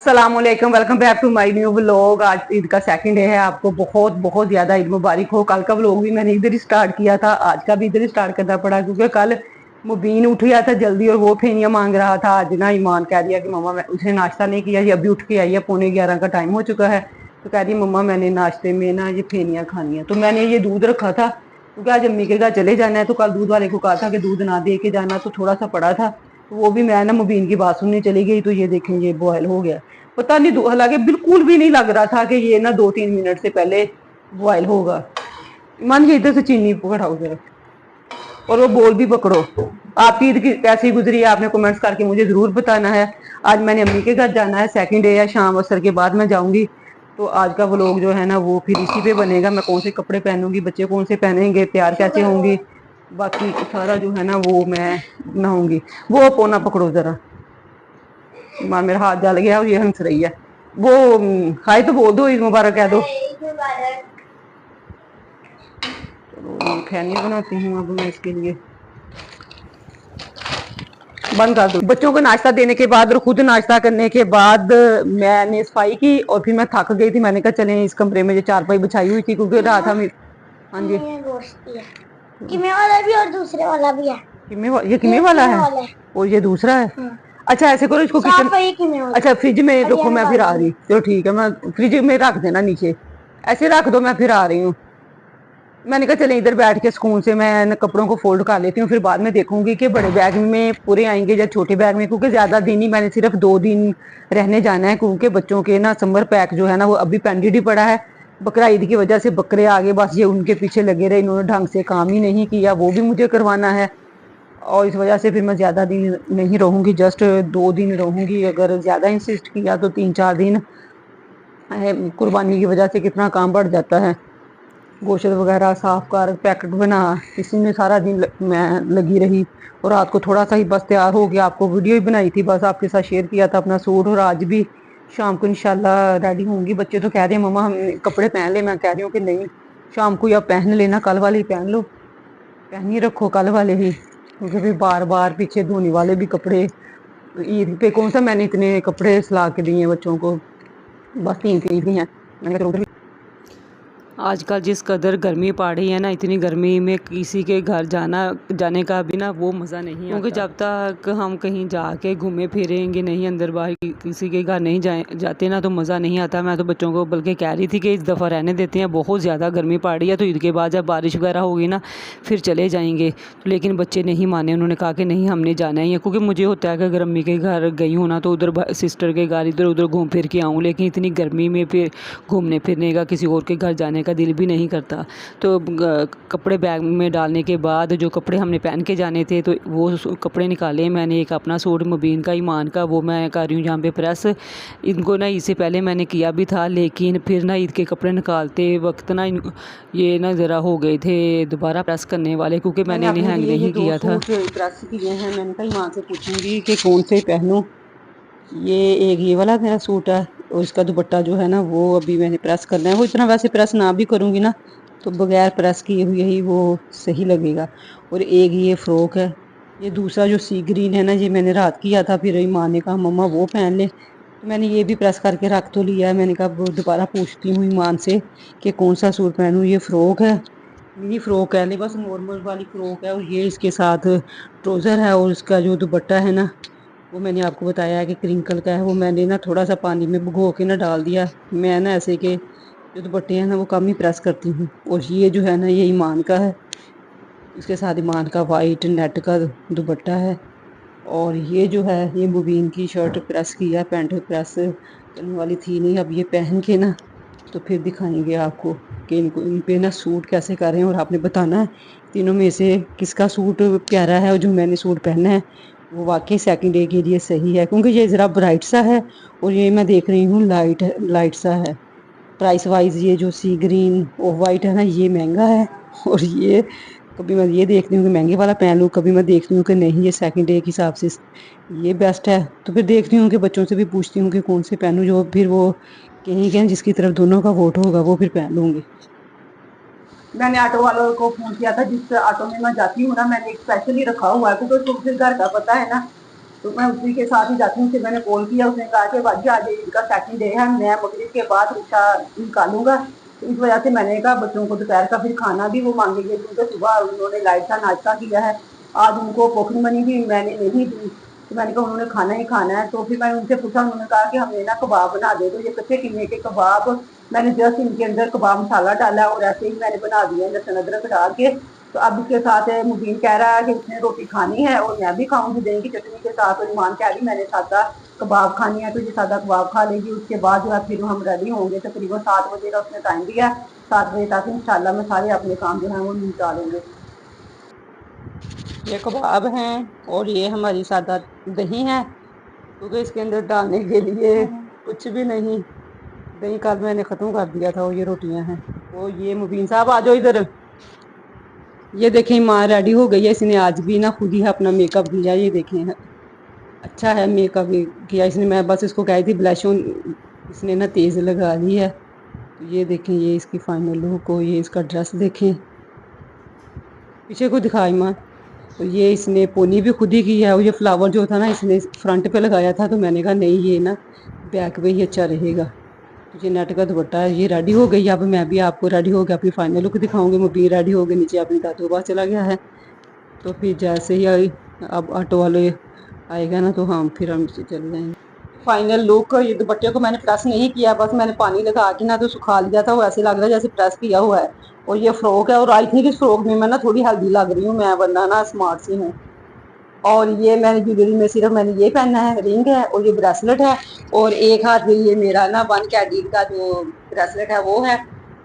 अस्सलाम वालेकुम, welcome back to my new vlog. आज ईद का सेकंड डे है। आपको बहुत बहुत ज्यादा ईद मुबारक हो। कल का व्लॉग भी मैंने इधर ही स्टार्ट किया था, आज का भी इधर ही स्टार्ट करना पड़ा क्योंकि कल मुबीन उठ गया था जल्दी और वो फेनिया मांग रहा था। आज ना ईमान कह दिया कि मम्मा, मैं उसने नाश्ता नहीं किया, ये अभी उठ के आई है, 11:45 का टाइम हो चुका है। तो कह रही मम्मा मैंने नाश्ते में ना ये फेनिया खानी है। तो मैंने ये दूध रखा था क्योंकि आज अम्मी के घर चले जाना है। तो कल दूध वाले को कहा था कि दूध ना दे के जाना, तो थोड़ा सा पड़ा था। तो वो भी मैं ना मुबीन की बात सुनने चली गई। तो ये देखें, ये बॉयल हो गया। पता नहीं, हालांकि बिल्कुल भी नहीं लग रहा था कि ये ना 2-3 मिनट से पहले बॉयल होगा। मान ये इधर से चीनी पकड़ाओ जरा, और वो बोल भी पकड़ो। आपकी ईद कैसी गुजरी है आपने कमेंट्स करके मुझे जरूर बताना है। आज मैंने अम्मी के घर जाना है, सेकंड डे है, शाम असर के बाद मैं जाऊंगी। तो आज का व्लॉग जो है ना वो फिर इसी पे बनेगा। मैं कौन से कपड़े पहनूंगी, बच्चे कौन से पहनेंगे, तैयार कैसे होंगी, बाकी सारा जो है ना वो मैं नहाऊंगी। वो पोना पकड़ो जरा, मां मेरा हाथ जल गया और ये हंस रही है। वो हाय तो बोल दो, ईद मुबारक कह दो। चलो खैनी बनाती हूँ अब मैं इसके लिए। बंद कर दो। बच्चों को नाश्ता देने के बाद और खुद नाश्ता करने के बाद मैंने सफाई की और फिर मैं थक गई थी। मैंने कहा चले इस कमरे में जो चारपाई बिछाई हुई थी क्योंकि रात था। हाँ जी, कीमे वाला भी और दूसरे वाला भी है। ये कीमे वाला है और ये दूसरा है। अच्छा ऐसे करो, इसको किचन, अच्छा फ्रिज में रखो, मैं फिर आ रही। चलो ठीक है, मैं फ्रिज में रख देना नीचे, ऐसे रख दो, मैं फिर आ रही हूँ। मैंने कहा चले इधर बैठ के सुकून से मैं कपड़ों को फोल्ड कर लेती हूँ, फिर बाद में देखूंगी कि बड़े बैग में पूरे आएंगे या छोटे बैग में, क्योंकि ज्यादा दिन ही, मैंने सिर्फ 2 दिन रहने जाना है क्योंकि बच्चों के ना समर पैक जो है ना वो अभी पेंडेड ही पड़ा है। बकरा ईद की वजह से बकरे आगे, बस ये उनके पीछे लगे रहे, इन्होंने ढंग से काम ही नहीं किया, वो भी मुझे करवाना है। और इस वजह से फिर मैं ज्यादा दिन नहीं रहूंगी, जस्ट 2 दिन रहूंगी। अगर ज्यादा इंसिस्ट किया तो 3-4 दिन। कुर्बानी की वजह से कितना काम बढ़ जाता है। गोश्त वगैरह साफ कर, पैकेट बना, इसी में सारा दिन मैं लगी रही। और रात को थोड़ा सा ही बस तैयार हो गया, आपको वीडियो ही बनाई थी, बस आपके साथ शेयर किया था अपना सूट। और आज भी शाम को इंशाल्लाह रेडी होंगी। बच्चे तो कह रहे हैं मम्मा हम कपड़े पहन ले, मैं कह रही हूँ कि नहीं, शाम को या पहन लेना, कल वाले ही पहन लो, पहन ही रखो कल वाले ही, क्योंकि फिर बार बार पीछे धोने वाले भी कपड़े। ईद पे कौन सा मैंने इतने कपड़े सिला के दिए बच्चों को, बस 3 हैं। मैंने आजकल जिस कदर गर्मी पड़ रही है ना, इतनी गर्मी में किसी के घर जाने का भी ना वो मज़ा नहीं आता, क्योंकि जब तक हम कहीं जाके घूमे फिरेंगे नहीं, अंदर बाहर किसी के घर नहीं जाते ना, तो मज़ा नहीं आता। मैं तो बच्चों को बल्कि कह रही थी कि इस दफ़ा रहने देते हैं, बहुत ज़्यादा गर्मी पड़ रही है, तो ईद के बाद जब बारिश वगैरह होगी ना फिर चले जाएंगे। तो लेकिन बच्चे नहीं माने, उन्होंने कहा कि नहीं हमने जाना ही है, क्योंकि मुझे होता है कि अगर अम्मी के घर गई हूँ ना तो उधर सिस्टर के घर इधर उधर घूम फिर के आऊँ, लेकिन इतनी गर्मी में फिर घूमने फिरने का, किसी और के घर जाने का दिल भी नहीं करता। तो कपड़े बैग में डालने के बाद जो कपड़े हमने पहन के जाने थे तो वो कपड़े निकाले मैंने। एक अपना सूट मुबीन का, ईमान का, वो मैं कर रही हूँ यहाँ पे प्रेस। इनको ना इससे पहले मैंने किया भी था, लेकिन फिर ना ईद के कपड़े निकालते वक्त ना ये ना ज़रा हो गए थे दोबारा प्रेस करने वाले, क्योंकि मैंने इन्हें हैंग नहीं किया था। प्रेस किए हैं, मैंने कहा ईमान से पूछूंगी कि कौन से पहनूं। ये वाला मेरा सूट है और इसका दुपट्टा जो है ना वो अभी मैंने प्रेस करना है। वो इतना वैसे प्रेस ना भी करूँगी ना तो बगैर प्रेस किए हुए ही वो सही लगेगा। और एक ये फ्रॉक है, ये दूसरा जो सी ग्रीन है ना, ये मैंने रात किया था, फिर माँ ने कहा मम्मा वो पहन ले, तो मैंने ये भी प्रेस करके रख तो लिया है। मैंने कहा दोबारा पूछती हूँ ईमान से कि कौन सा सूट पहनूँ। ये फ्रॉक है, मिनी फ्रॉक है, नहीं बस नॉर्मल वाली फ्रॉक है, और ये इसके साथ ट्राउज़र है। और इसका जो दुपट्टा है ना वो मैंने आपको बताया है कि क्रिंकल का है, वो मैंने ना थोड़ा सा पानी में भिगो के ना डाल दिया। मैं ना ऐसे के जो दुपट्टे हैं ना वो कम ही प्रेस करती हूँ। और ये जो है ना ये ईमान का है, इसके साथ ईमान का वाइट नेट का दुपट्टा है। और ये जो है ये मुबीन की शर्ट प्रेस की है, पैंट प्रेस करने वाली थी नहीं, अब ये पहन के ना तो फिर दिखाएंगे आपको कि इनको इन पे ना सूट कैसे कर रहे हैं। और आपने बताना है तीनों में से किसका सूट प्यारा है, और जो मैंने सूट पहना है वो वाकई सेकंड डे के लिए सही है, क्योंकि ये ज़रा ब्राइट सा है और ये मैं देख रही हूँ लाइट सा है। प्राइस वाइज ये जो सी ग्रीन ऑफ वाइट है ना ये महंगा है, और ये कभी मैं ये देखती हूँ कि महंगे वाला पहन लूँ, कभी मैं देखती हूँ कि नहीं ये सेकंड डे के हिसाब से ये बेस्ट है। तो फिर देखती हूँ कि बच्चों से भी पूछती हूँ कि कौन से पहनूँ, जो फिर वो कहीं जिसकी तरफ दोनों का वोट होगा वो फिर पहन लूँगी। मैंने ऑटो वालों को फोन किया था, जिस ऑटो में मैं जाती हूँ ना मैंने एक स्पेशली रखा हुआ है, क्योंकि उसको फिर घर का पता है ना تو میں اسی کے ساتھ ہی جاتی ہوں. پھر میں نے کال کیا, اس نے کہا کہ باجی آج ان کا سیکنڈ ڈے ہے, میں مغرب کے بعد رکشا نکالوں گا. اس وجہ سے میں نے کہا بچوں کو دوپہر کا پھر کھانا بھی وہ مانگیں گے, کیونکہ صبح انہوں نے لائٹ کا ناشتہ کیا ہے. آج ان کو پاکٹ منی بھی میں نے نہیں دی, تو میں نے کہا انہوں نے کھانا ہی کھانا ہے. تو پھر میں ان سے پوچھا, انہوں نے کہا کہ ہمیں نا کباب بنا دے. تو یہ کچے قیمے کے کباب میں نے جسٹ ان کے اندر کباب مسالہ ڈالا اور ایسے ہی میں نے بنا دیا لہسن ادرک ڈال کے. تو اب اس کے ساتھ مبین کہہ رہا ہے کہ اس نے روٹی کھانی ہے اور میں بھی کھاؤں گی دہی کی چٹنی کے ساتھ. اور ایمان کہہ رہی میں نے سادہ کباب کھانی ہے, تو یہ سادہ کباب کھا لے گی. اس کے بعد جو ہے پھر ہم ریڈی ہوں گے. تقریباً 7 بجے کا اس نے ٹائم دیا, 7 بجے تک انشاءاللہ میں سارے اپنے کام جو ہیں وہ نمٹا لیں گے. یہ کباب ہیں اور یہ ہماری سادہ دہی ہے, کیونکہ اس کے اندر ڈالنے کے لیے کچھ بھی نہیں. دہی کل میں نے ختم کر دیا تھا. وہ یہ روٹیاں ہیں. وہ یہ مبین صاحب آ جاؤ ادھر. یہ دیکھیں ماں ریڈی ہو گئی ہے, اس نے آج بھی نا خود ہی اپنا میک اپ کیا. یہ دیکھیں اچھا ہے میک اپ کیا اس نے. میں بس اس کو کہی تھی بلش اس نے نا تیز لگا لی ہے. تو یہ دیکھیں یہ اس کی فائنل لک ہو. یہ اس کا ڈریس دیکھیں, پیچھے کو دکھا ایمان. تو یہ اس نے پونی بھی خود ہی کی ہے. اور یہ فلاور جو تھا نا اس نے فرنٹ پہ لگایا تھا, تو میں نے کہا نہیں یہ نا بیک پہ ہی اچھا رہے گا. تو یہ نیٹ کا دوپٹہ ہے. یہ ریڈی ہو گئی. اب میں بھی آپ کو ریڈی ہو گیا اپنی فائنل لک دکھاؤں گی. مبین ریڈی ہو گئی, نیچے اپنی دادو کے پاس چلا گیا ہے. تو پھر جیسے ہی آئی اب آٹو والے آئے گا نا, تو ہم پھر ہم سے چلے جائیں گے. فائنل لک, یہ دوپٹے کو میں نے پریس نہیں کیا, بس میں نے پانی لگا کے نا تو سکھا لیا تھا. وہ ایسے لگ رہا ہے جیسے پریس کیا ہوا ہے. اور یہ فروک ہے, اور آئی تھنک اس فروک میں نا تھوڑی ہیلدی لگ رہی ہوں میں, ورنہ نا اسمارٹ سی ہوں. اور یہ میں نے جویلری میں صرف میں نے یہ پہنا ہے, رنگ ہے اور یہ بریسلٹ ہے. اور ایک ہاتھ میں یہ میرا نا 1 کیڈیل کا جو بریسلٹ ہے وہ ہے.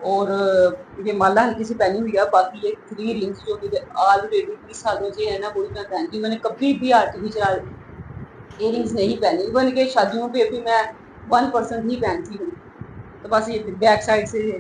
اور یہ مالا ہلکی سی پہنی ہوئی ہے. باقی یہ 3 رنگس جو کہ آلریڈی 20 سالوں سے ہے نا وہی میں پہنتی ہوں. میں نے کبھی بھی آرٹیفیشل ایئر رنگس نہیں پہنی, بن کے شادیوں پہ بھی میں 1% ہی پہنتی ہوں. تو بس یہ بیک سائڈ سے